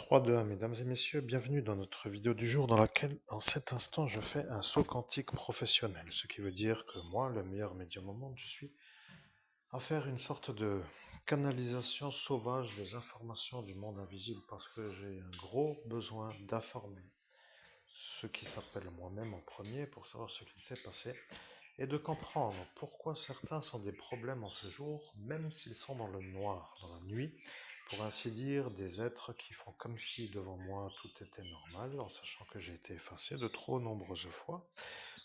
3, 2, 1, mesdames et messieurs, bienvenue dans notre vidéo du jour dans laquelle, en cet instant, je fais un saut quantique professionnel. Ce qui veut dire que moi, le meilleur médium au monde, je suis à faire une sorte de canalisation sauvage des informations du monde invisible parce que j'ai un gros besoin d'informer ce qui s'appelle moi-même en premier pour savoir ce qu'il s'est passé et de comprendre pourquoi certains sont des problèmes en ce jour, même s'ils sont dans le noir, dans la nuit, pour ainsi dire, des êtres qui font comme si devant moi tout était normal, en sachant que j'ai été effacé de trop nombreuses fois,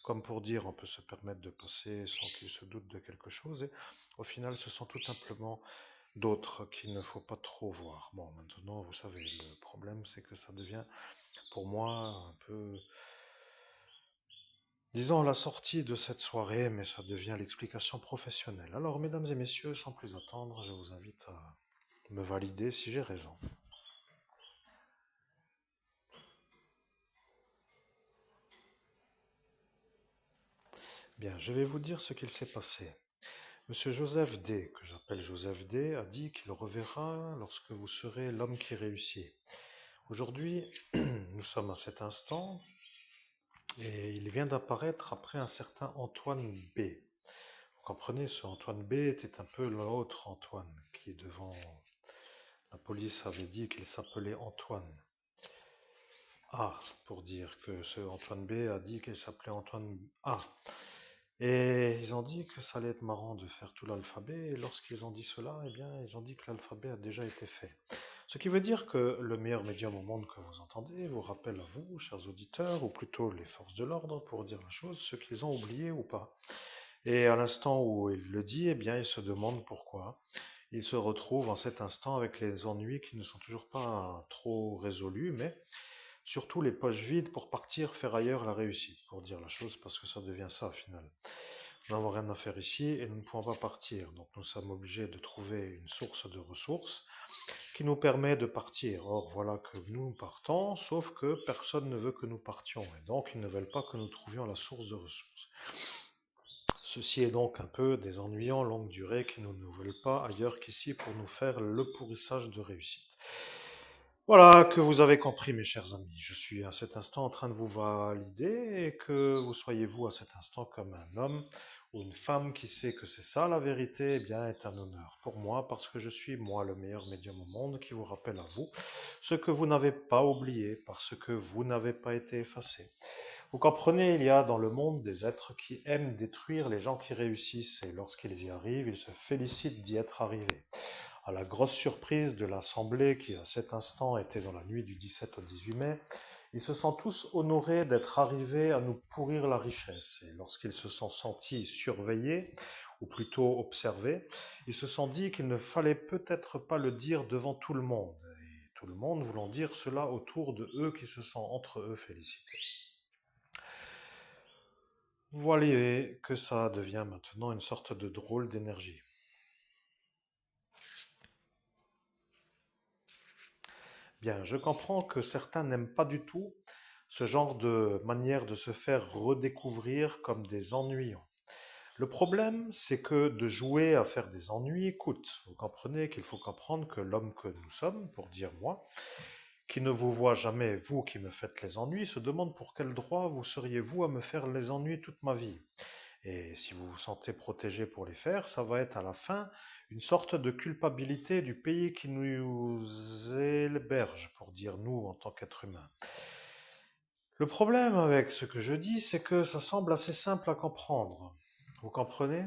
comme pour dire on peut se permettre de passer sans qu'ils se doutent de quelque chose, et au final ce sont tout simplement d'autres qu'il ne faut pas trop voir. Bon, maintenant, vous savez, le problème c'est que ça devient pour moi un peu, disons, la sortie de cette soirée, mais ça devient l'explication professionnelle. Alors, mesdames et messieurs, sans plus attendre, je vous invite à me valider si j'ai raison. Bien, je vais vous dire ce qu'il s'est passé. Monsieur Joseph D, que j'appelle Joseph D, a dit qu'il reverra lorsque vous serez l'homme qui réussit. Aujourd'hui, nous sommes à cet instant, et il vient d'apparaître après un certain Antoine B. Vous comprenez, ce Antoine B était un peu l'autre Antoine qui, devant la police, avait dit qu'il s'appelait Antoine A, pour dire que ce Antoine B a dit qu'il s'appelait Antoine A. Et ils ont dit que ça allait être marrant de faire tout l'alphabet, et lorsqu'ils ont dit cela, eh bien, ils ont dit que l'alphabet a déjà été fait. Ce qui veut dire que le meilleur médium au monde que vous entendez vous rappelle à vous, chers auditeurs, ou plutôt les forces de l'ordre, pour dire la chose, ce qu'ils ont oublié ou pas. Et à l'instant où il le dit, eh bien, il se demande pourquoi. Il se retrouve en cet instant avec les ennuis qui ne sont toujours pas trop résolus, mais surtout les poches vides pour partir faire ailleurs la réussite, pour dire la chose, parce que ça devient ça au final. Nous n'avons rien à faire ici et nous ne pouvons pas partir, donc nous sommes obligés de trouver une source de ressources qui nous permet de partir. Or, voilà que nous partons, sauf que personne ne veut que nous partions, et donc ils ne veulent pas que nous trouvions la source de ressources. Ceci est donc un peu des ennuyants longue durée qui nous ne veulent pas ailleurs qu'ici pour nous faire le pourrissage de réussite. Voilà que vous avez compris, mes chers amis. Je suis à cet instant en train de vous valider et que vous soyez vous à cet instant comme un homme ou une femme qui sait que c'est ça la vérité, eh bien, est un honneur pour moi parce que je suis moi le meilleur médium au monde qui vous rappelle à vous ce que vous n'avez pas oublié parce que vous n'avez pas été effacé. Vous comprenez, il y a dans le monde des êtres qui aiment détruire les gens qui réussissent et lorsqu'ils y arrivent, ils se félicitent d'y être arrivés. À la grosse surprise de l'Assemblée qui à cet instant était dans la nuit du 17 au 18 mai, ils se sont tous honorés d'être arrivés à nous pourrir la richesse. Et lorsqu'ils se sont sentis surveillés, ou plutôt observés, ils se sont dit qu'il ne fallait peut-être pas le dire devant tout le monde. Et tout le monde voulant dire cela autour de eux qui se sont entre eux félicités. Voilà que ça devient maintenant une sorte de drôle d'énergie. Bien, je comprends que certains n'aiment pas du tout ce genre de manière de se faire redécouvrir comme des ennuyants. Le problème, c'est que de jouer à faire des ennuis coûte. Vous comprenez qu'il faut comprendre que l'homme que nous sommes, pour dire moi, qui ne vous voit jamais, vous qui me faites les ennuis, se demande pour quel droit vous seriez vous à me faire les ennuis toute ma vie. Et si vous vous sentez protégé pour les faire, ça va être à la fin une sorte de culpabilité du pays qui nous héberge, pour dire nous en tant qu'être humain. Le problème avec ce que je dis, c'est que ça semble assez simple à comprendre. Vous comprenez?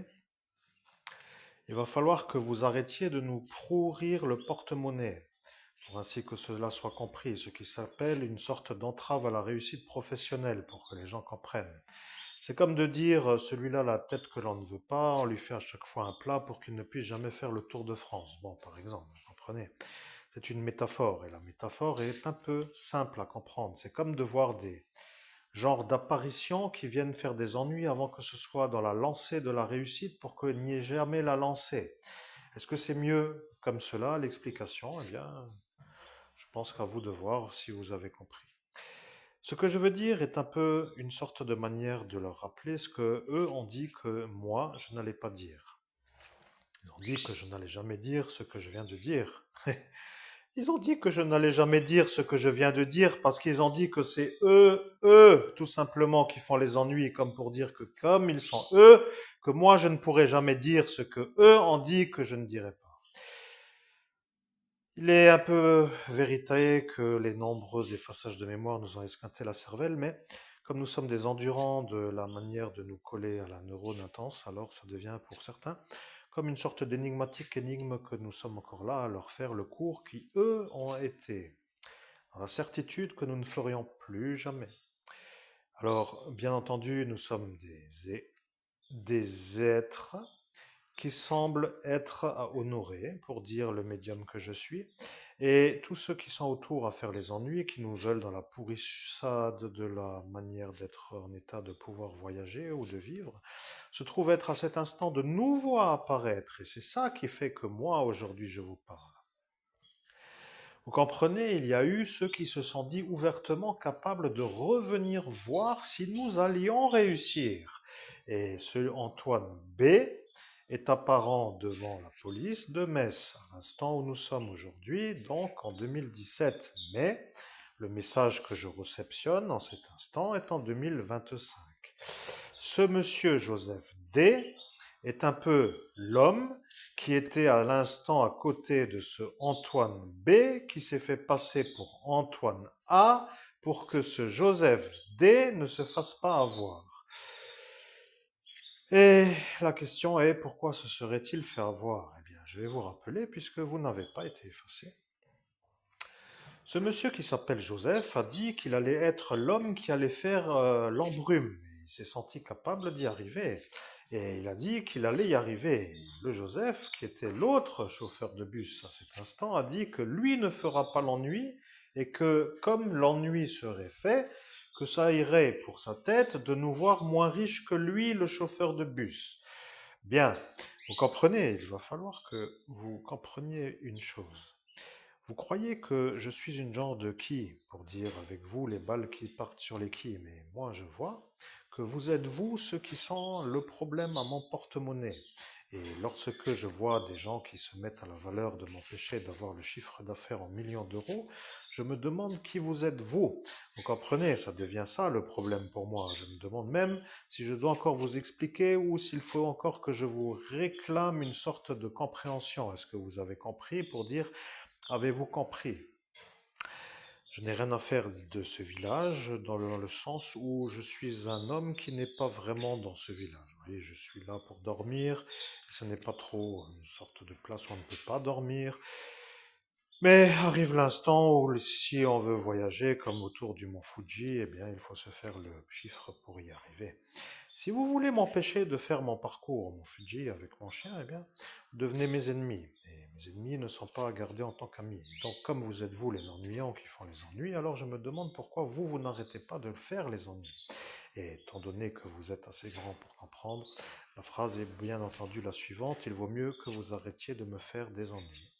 Il va falloir que vous arrêtiez de nous pourrir le porte-monnaie, pour ainsi que cela soit compris, ce qui s'appelle une sorte d'entrave à la réussite professionnelle, pour que les gens comprennent. C'est comme de dire, celui-là, la tête que l'on ne veut pas, on lui fait à chaque fois un plat pour qu'il ne puisse jamais faire le tour de France. Bon, par exemple, vous comprenez. C'est une métaphore, et la métaphore est un peu simple à comprendre. C'est comme de voir des genres d'apparitions qui viennent faire des ennuis avant que ce soit dans la lancée de la réussite pour qu'il n'y ait jamais la lancée. Est-ce que c'est mieux comme cela, l'explication? Eh bien, je pense qu'à vous de voir si vous avez compris. Ce que je veux dire est un peu une sorte de manière de leur rappeler ce que eux ont dit que moi, je n'allais pas dire. Ils ont dit que je n'allais jamais dire ce que je viens de dire. Ils ont dit que je n'allais jamais dire ce que je viens de dire parce qu'ils ont dit que c'est tout simplement, qui font les ennuis, comme pour dire que comme ils sont eux, que moi je ne pourrai jamais dire ce que eux ont dit que je ne dirai pas. Il est un peu vérité que les nombreux effaçages de mémoire nous ont esquinté la cervelle, mais comme nous sommes des endurants de la manière de nous coller à la neurone intense, alors ça devient pour certains comme une sorte d'énigmatique énigme que nous sommes encore là à leur faire le cours qui, eux, ont été, dans la certitude que nous ne ferions plus jamais. Alors, bien entendu, nous sommes des êtres qui semblent être à honorer, pour dire le médium que je suis, et tous ceux qui sont autour à faire les ennuis, qui nous veulent dans la pourrissade de la manière d'être en état de pouvoir voyager ou de vivre, se trouvent être à cet instant de nouveau à apparaître, et c'est ça qui fait que moi, aujourd'hui, je vous parle. Vous comprenez, il y a eu ceux qui se sont dit ouvertement capables de revenir voir si nous allions réussir. Et ce Antoine B est apparent devant la police de Metz, à l'instant où nous sommes aujourd'hui, donc en 2017. Mais le message que je réceptionne en cet instant est en 2025. Ce monsieur Joseph D est un peu l'homme qui était à l'instant à côté de ce Antoine B qui s'est fait passer pour Antoine A pour que ce Joseph D ne se fasse pas avoir. Et la question est, pourquoi se serait-il fait avoir? Eh bien, je vais vous rappeler, puisque vous n'avez pas été effacé. Ce monsieur qui s'appelle Joseph a dit qu'il allait être l'homme qui allait faire l'embrume. Il s'est senti capable d'y arriver. Et il a dit qu'il allait y arriver. Le Joseph, qui était l'autre chauffeur de bus à cet instant, a dit que lui ne fera pas l'ennui et que comme l'ennui serait fait, que ça irait pour sa tête de nous voir moins riches que lui, le chauffeur de bus. Bien, vous comprenez, il va falloir que vous compreniez une chose. Vous croyez que je suis une genre de qui, pour dire avec vous les balles qui partent sur les qui, mais moi je vois que vous êtes vous ceux qui sont le problème à mon porte-monnaie. Et lorsque je vois des gens qui se mettent à la valeur de m'empêcher d'avoir le chiffre d'affaires en millions d'euros, je me demande qui vous êtes vous. Vous comprenez, ça devient ça le problème pour moi. Je me demande même si je dois encore vous expliquer ou s'il faut encore que je vous réclame une sorte de compréhension. Est-ce que vous avez compris pour dire avez-vous compris? Je n'ai rien à faire de ce village dans le sens où je suis un homme qui n'est pas vraiment dans ce village. Vous voyez, je suis là pour dormir. Et ce n'est pas trop une sorte de place où on ne peut pas dormir. Mais arrive l'instant où si on veut voyager comme autour du mont Fuji, eh bien il faut se faire le chiffre pour y arriver. Si vous voulez m'empêcher de faire mon parcours au mont Fuji avec mon chien, eh bien vous devenez mes ennemis. Et mes ennemis ne sont pas à garder en tant qu'amis. Donc comme vous êtes vous les ennuyants qui font les ennuis, alors je me demande pourquoi vous n'arrêtez pas de faire les ennuis. Et étant donné que vous êtes assez grand pour comprendre, la phrase est bien entendu la suivante: il vaut mieux que vous arrêtiez de me faire des ennuis.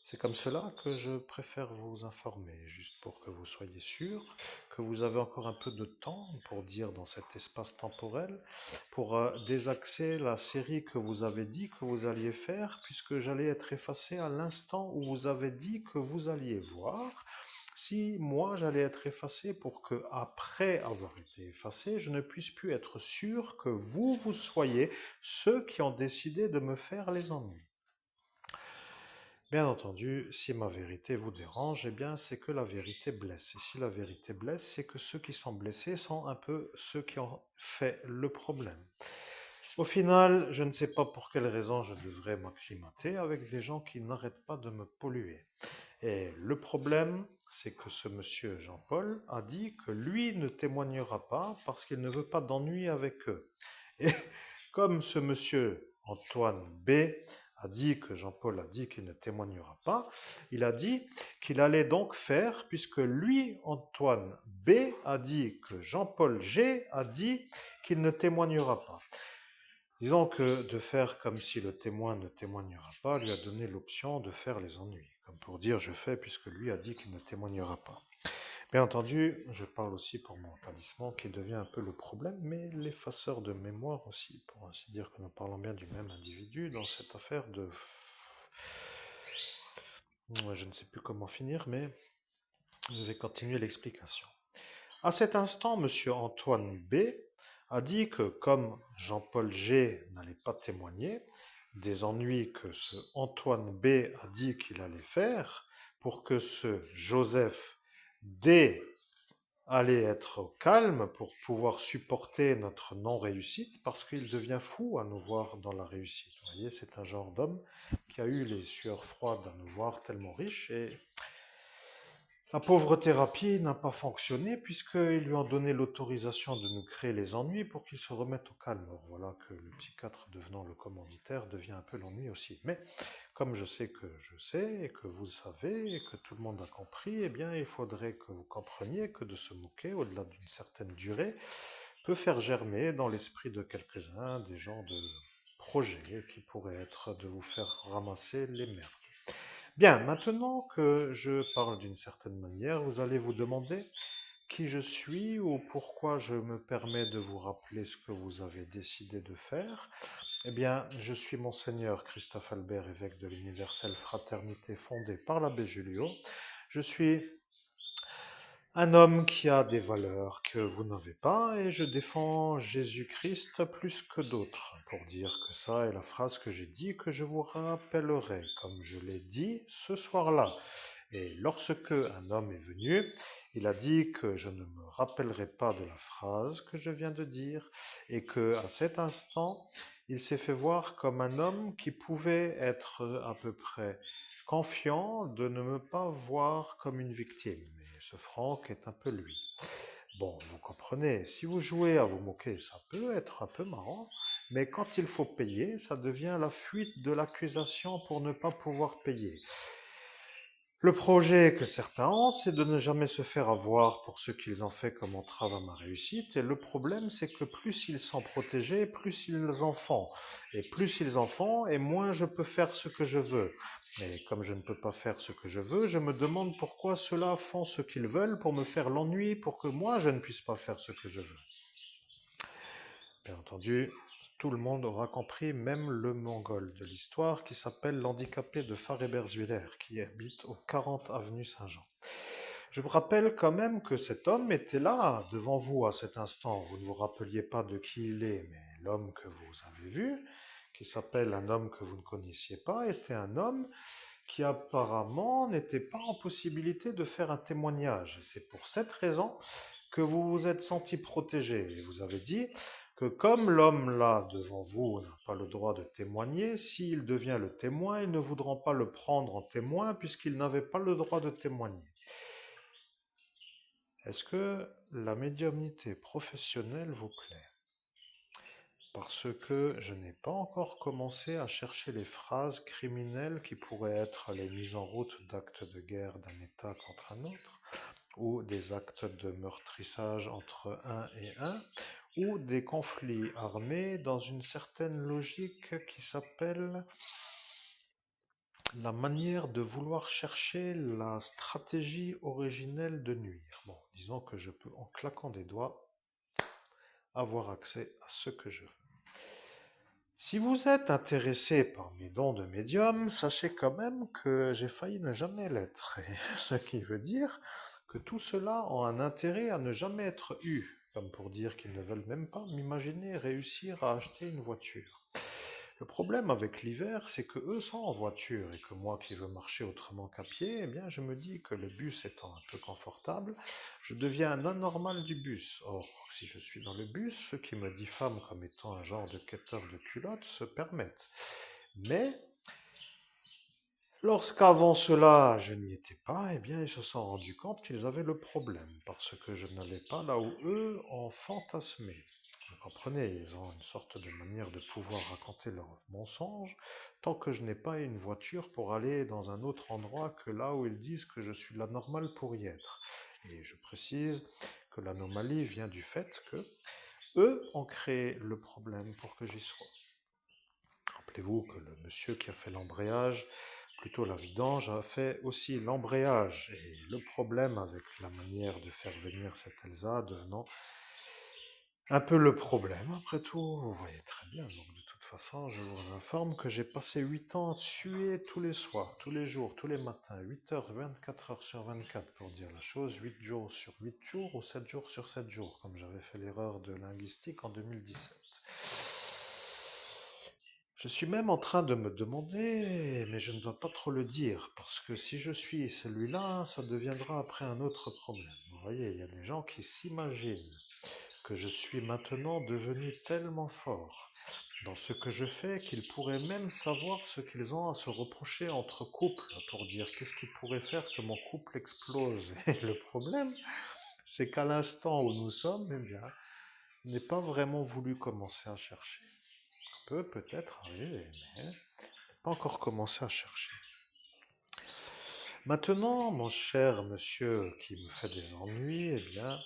C'est comme cela que je préfère vous informer, juste pour que vous soyez sûr que vous avez encore un peu de temps pour dire dans cet espace temporel, pour désaxer la série que vous avez dit que vous alliez faire, puisque j'allais être effacé à l'instant où vous avez dit que vous alliez voir. Si moi j'allais être effacé pour que, après avoir été effacé, je ne puisse plus être sûr que vous soyez ceux qui ont décidé de me faire les ennuis. Bien entendu, si ma vérité vous dérange, eh bien c'est que la vérité blesse. Et si la vérité blesse, c'est que ceux qui sont blessés sont un peu ceux qui ont fait le problème. Au final, je ne sais pas pour quelle raison je devrais m'acclimater avec des gens qui n'arrêtent pas de me polluer. Et le problème, c'est que ce monsieur Jean-Paul a dit que lui ne témoignera pas parce qu'il ne veut pas d'ennui avec eux. Et comme ce monsieur Antoine B a dit que Jean-Paul a dit qu'il ne témoignera pas, il a dit qu'il allait donc faire, puisque lui, Antoine B, a dit que Jean-Paul G a dit qu'il ne témoignera pas. Disons que de faire comme si le témoin ne témoignera pas lui a donné l'option de faire les ennuis, comme pour dire je fais puisque lui a dit qu'il ne témoignera pas. Bien entendu, je parle aussi pour mon talisman qui devient un peu le problème, mais l'effaceur de mémoire aussi, pour ainsi dire que nous parlons bien du même individu dans cette affaire Ouais, je ne sais plus comment finir, mais je vais continuer l'explication. À cet instant, Monsieur Antoine B. a dit que comme Jean-Paul G. n'allait pas témoigner des ennuis que ce Antoine B. a dit qu'il allait faire pour que ce Joseph D. allait être au calme pour pouvoir supporter notre non-réussite parce qu'il devient fou à nous voir dans la réussite. Vous voyez, c'est un genre d'homme qui a eu les sueurs froides à nous voir tellement riches et la pauvre thérapie n'a pas fonctionné puisqu'ils lui ont donné l'autorisation de nous créer les ennuis pour qu'il se remette au calme. Or, voilà que le psychiatre devenant le commanditaire devient un peu l'ennui aussi. Mais comme je sais que je sais et que vous savez et que tout le monde a compris, eh bien il faudrait que vous compreniez que de se moquer au-delà d'une certaine durée peut faire germer dans l'esprit de quelques-uns des gens de projets qui pourraient être de vous faire ramasser les merdes. Bien, maintenant que je parle d'une certaine manière, vous allez vous demander qui je suis ou pourquoi je me permets de vous rappeler ce que vous avez décidé de faire. Eh bien, je suis Monseigneur Christophe Albert, évêque de l'Universelle Fraternité fondée par l'abbé Julio. Je suis un homme qui a des valeurs que vous n'avez pas et je défends Jésus-Christ plus que d'autres pour dire que ça est la phrase que j'ai dit que je vous rappellerai comme je l'ai dit ce soir-là. Et lorsque un homme est venu, il a dit que je ne me rappellerai pas de la phrase que je viens de dire et que à cet instant, il s'est fait voir comme un homme qui pouvait être à peu près confiant de ne me pas voir comme une victime. Mais ce Franck est un peu lui. Bon, vous comprenez, si vous jouez à vous moquer, ça peut être un peu marrant, mais quand il faut payer, ça devient la fuite de l'accusation pour ne pas pouvoir payer. Le projet que certains ont, c'est de ne jamais se faire avoir pour ce qu'ils ont fait comme entrave à ma réussite. Et le problème, c'est que plus ils sont protégés, plus ils en font. Et plus ils en font, et moins je peux faire ce que je veux. Et comme je ne peux pas faire ce que je veux, je me demande pourquoi ceux-là font ce qu'ils veulent pour me faire l'ennui, pour que moi, je ne puisse pas faire ce que je veux. Bien entendu, tout le monde aura compris, même le mongol de l'histoire qui s'appelle l'handicapé de Fareberswiller, qui habite au 40 avenue Saint-Jean. Je vous rappelle quand même que cet homme était là, devant vous à cet instant. Vous ne vous rappeliez pas de qui il est, mais l'homme que vous avez vu, qui s'appelle un homme que vous ne connaissiez pas, était un homme qui apparemment n'était pas en possibilité de faire un témoignage. Et c'est pour cette raison que vous vous êtes senti protégé. Et vous avez dit que comme l'homme là devant vous n'a pas le droit de témoigner, s'il devient le témoin, ils ne voudront pas le prendre en témoin puisqu'il n'avait pas le droit de témoigner. Est-ce que la médiumnité professionnelle vous plaît? Parce que je n'ai pas encore commencé à chercher les phrases criminelles qui pourraient être les mises en route d'actes de guerre d'un État contre un autre, ou des actes de meurtrissage entre un et un, ou des conflits armés dans une certaine logique qui s'appelle la manière de vouloir chercher la stratégie originelle de nuire. Bon, disons que je peux, en claquant des doigts, avoir accès à ce que je veux. Si vous êtes intéressé par mes dons de médium, sachez quand même que j'ai failli ne jamais l'être. Ce qui veut dire que tout cela ont un intérêt à ne jamais être eu, comme pour dire qu'ils ne veulent même pas m'imaginer réussir à acheter une voiture. Le problème avec l'hiver, c'est que eux sont en voiture et que moi qui veux marcher autrement qu'à pied, eh bien je me dis que le bus étant un peu confortable, je deviens un anormal du bus. Or, si je suis dans le bus, ceux qui me diffament comme étant un genre de quêteur de culottes se permettent. Mais lorsqu'avant cela je n'y étais pas, eh bien ils se sont rendus compte qu'ils avaient le problème, parce que je n'allais pas là où eux ont fantasmé. Vous comprenez, ils ont une sorte de manière de pouvoir raconter leurs mensonges tant que je n'ai pas une voiture pour aller dans un autre endroit que là où ils disent que je suis l'anormal pour y être. Et je précise que l'anomalie vient du fait que eux ont créé le problème pour que j'y sois. Rappelez-vous que le monsieur qui a fait l'embrayage, plutôt la vidange, a fait aussi l'embrayage. Et le problème avec la manière de faire venir cette Elsa devenant un peu le problème, après tout, vous voyez très bien. Donc, de toute toute façon, je vous informe que j'ai passé 8 ans à suer tous les soirs, tous les jours, tous les matins, 8 heures, 24 heures sur 24 pour dire la chose, 8 jours sur 8 jours ou 7 jours sur 7 jours, comme j'avais fait l'erreur de linguistique en 2017. Je suis même en train de me demander, mais je ne dois pas trop le dire, parce que si je suis celui-là, ça deviendra après un autre problème. Vous voyez, il y a des gens qui s'imaginent que je suis maintenant devenu tellement fort dans ce que je fais qu'ils pourraient même savoir ce qu'ils ont à se reprocher entre couples pour dire qu'est-ce qui pourrait faire que mon couple explose. Et le problème, c'est qu'à l'instant où nous sommes, eh bien, je n'ai pas vraiment voulu commencer à chercher. Peut peut-être arriver, mais pas encore commencé à chercher. Maintenant, mon cher monsieur qui me fait des ennuis, eh bien,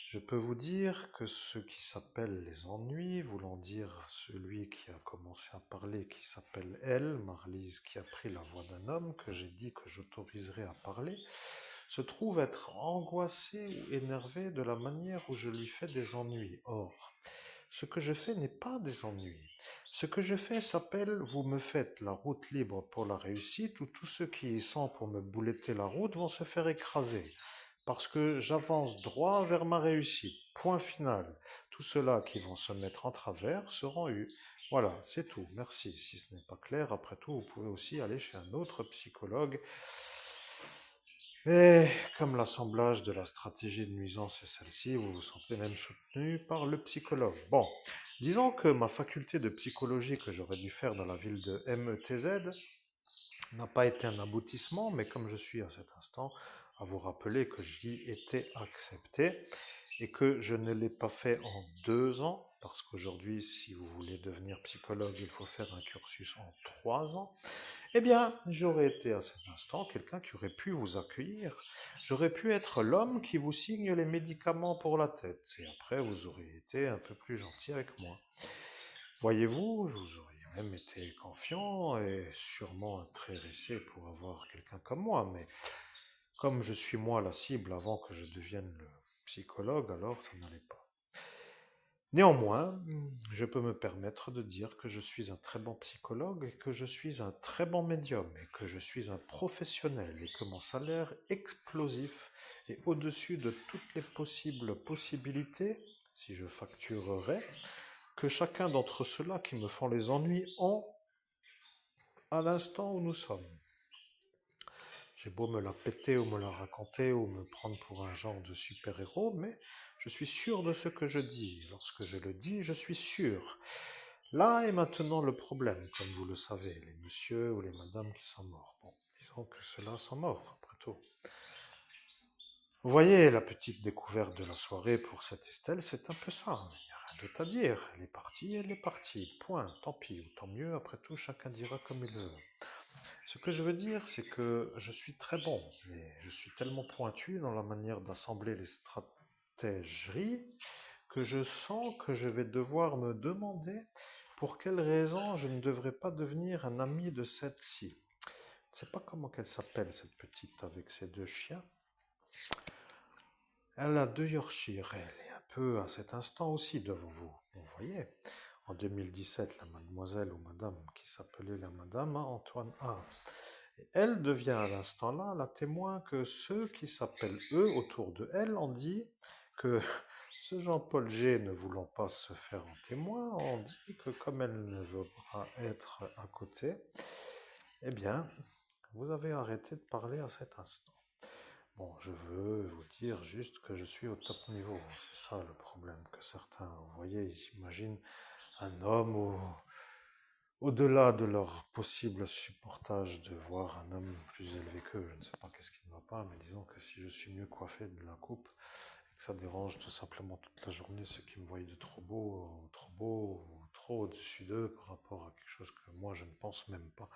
je peux vous dire que ce qui s'appelle les ennuis, voulant dire celui qui a commencé à parler, qui s'appelle elle, Marlise, qui a pris la voix d'un homme, que j'ai dit que j'autoriserais à parler, se trouve être angoissé ou énervé de la manière où je lui fais des ennuis. Or, ce que je fais n'est pas des ennuis. Ce que je fais s'appelle vous me faites la route libre pour la réussite, où tous ceux qui y sont pour me bouletter la route vont se faire écraser. Parce que j'avance droit vers ma réussite. Point final. Tous ceux-là qui vont se mettre en travers seront eus. Voilà, c'est tout. Merci. Si ce n'est pas clair, après tout, vous pouvez aussi aller chez un autre psychologue. Et comme l'assemblage de la stratégie de nuisance est celle-ci, vous vous sentez même soutenu par le psychologue. Bon, disons que ma faculté de psychologie que j'aurais dû faire dans la ville de METZ n'a pas été un aboutissement, mais comme je suis à cet instant, à vous rappeler que j'y étais accepté et que je ne l'ai pas fait en 2 ans, parce qu'aujourd'hui, si vous voulez devenir psychologue, il faut faire un cursus en 3 ans. Eh bien, j'aurais été à cet instant quelqu'un qui aurait pu vous accueillir. J'aurais pu être l'homme qui vous signe les médicaments pour la tête. Et après, vous auriez été un peu plus gentil avec moi. Voyez-vous, vous auriez même été confiant et sûrement intéressé pour avoir quelqu'un comme moi. Mais comme je suis moi la cible avant que je devienne le psychologue, alors ça n'allait pas. Néanmoins, je peux me permettre de dire que je suis un très bon psychologue et que je suis un très bon médium et que je suis un professionnel et que mon salaire explosif est au-dessus de toutes les possibles possibilités, si je facturerais, que chacun d'entre ceux-là qui me font les ennuis ont à l'instant où nous sommes. J'ai beau me la péter ou me la raconter ou me prendre pour un genre de super-héros, mais je suis sûr de ce que je dis. Lorsque je le dis, je suis sûr. Là est maintenant le problème, comme vous le savez, les messieurs ou les madames qui sont morts. Bon, disons que ceux-là sont morts, après tout. Vous voyez, la petite découverte de la soirée pour cette Estelle, c'est un peu ça. Il n'y a rien d'autre à dire. Elle est partie. Point. Tant pis ou tant mieux, après tout, chacun dira comme il veut. Ce que je veux dire, c'est que je suis très bon, mais je suis tellement pointu dans la manière d'assembler les stratégies que je sens que je vais devoir me demander pour quelle raison je ne devrais pas devenir un ami de celle-ci. Je ne sais pas comment elle s'appelle, cette petite avec ses 2 chiens. Elle a 2 Yorkshire, elle est un peu à cet instant aussi devant vous. Vous voyez, en 2017, la mademoiselle ou madame qui s'appelait la madame Antoine A. Et elle devient à l'instant-là la témoin que ceux qui s'appellent eux autour de elle ont dit que ce Jean-Paul G ne voulant pas se faire en témoin, ont dit que comme elle ne veut pas être à côté, eh bien, vous avez arrêté de parler à cet instant. Bon, je veux vous dire juste que je suis au top niveau. C'est ça le problème, que certains, vous voyez, ils s'imaginent un homme au-delà de leur possible supportage de voir un homme plus élevé qu'eux. Je ne sais pas qu'est-ce qui ne va pas, mais disons que si je suis mieux coiffé de la coupe, et que ça dérange tout simplement toute la journée ceux qui me voient de trop beau, ou trop au-dessus d'eux par rapport à quelque chose que moi je ne pense même pas.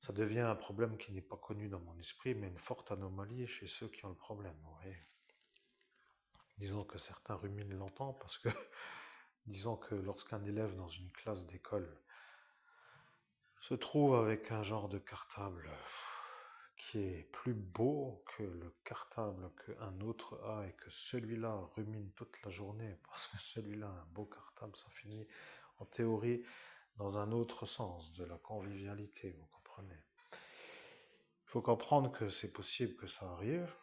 Ça devient un problème qui n'est pas connu dans mon esprit, mais une forte anomalie chez ceux qui ont le problème. Vous voyez. Disons que certains ruminent longtemps parce que, disons que lorsqu'un élève dans une classe d'école se trouve avec un genre de cartable qui est plus beau que le cartable qu'un autre a et que celui-là rumine toute la journée parce que celui-là a un beau cartable, ça finit en théorie dans un autre sens, de la convivialité, vous comprenez. Il faut comprendre que c'est possible que ça arrive.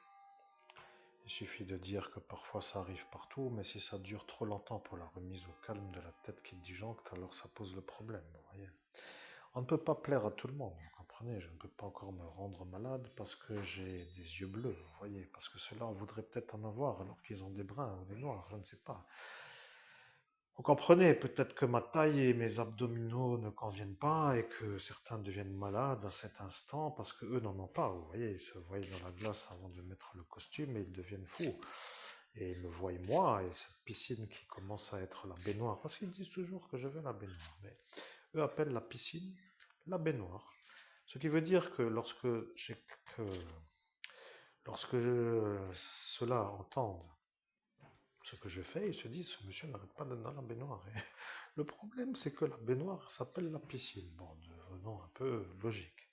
Il suffit de dire que parfois ça arrive partout, mais si ça dure trop longtemps pour la remise au calme de la tête qui disjoncte, alors ça pose le problème, vous voyez. On ne peut pas plaire à tout le monde, vous comprenez. Je ne peux pas encore me rendre malade parce que j'ai des yeux bleus, vous voyez. Parce que ceux-là voudraient peut-être en avoir alors qu'ils ont des bruns ou des noirs, je ne sais pas. Vous comprenez, peut-être que ma taille et mes abdominaux ne conviennent pas et que certains deviennent malades à cet instant parce que eux n'en ont pas. Vous voyez, ils se voient dans la glace avant de mettre le costume et ils deviennent fous. Et ils me voient moi et cette piscine qui commence à être la baignoire. Parce qu'ils disent toujours que je veux la baignoire. Mais eux appellent la piscine la baignoire. Ce qui veut dire que que, ceux-là entendent ce que je fais, ils se disent, ce monsieur n'arrête pas d'être dans la baignoire. Et le problème, c'est que la baignoire s'appelle la piscine. Bon, devenons un peu logique.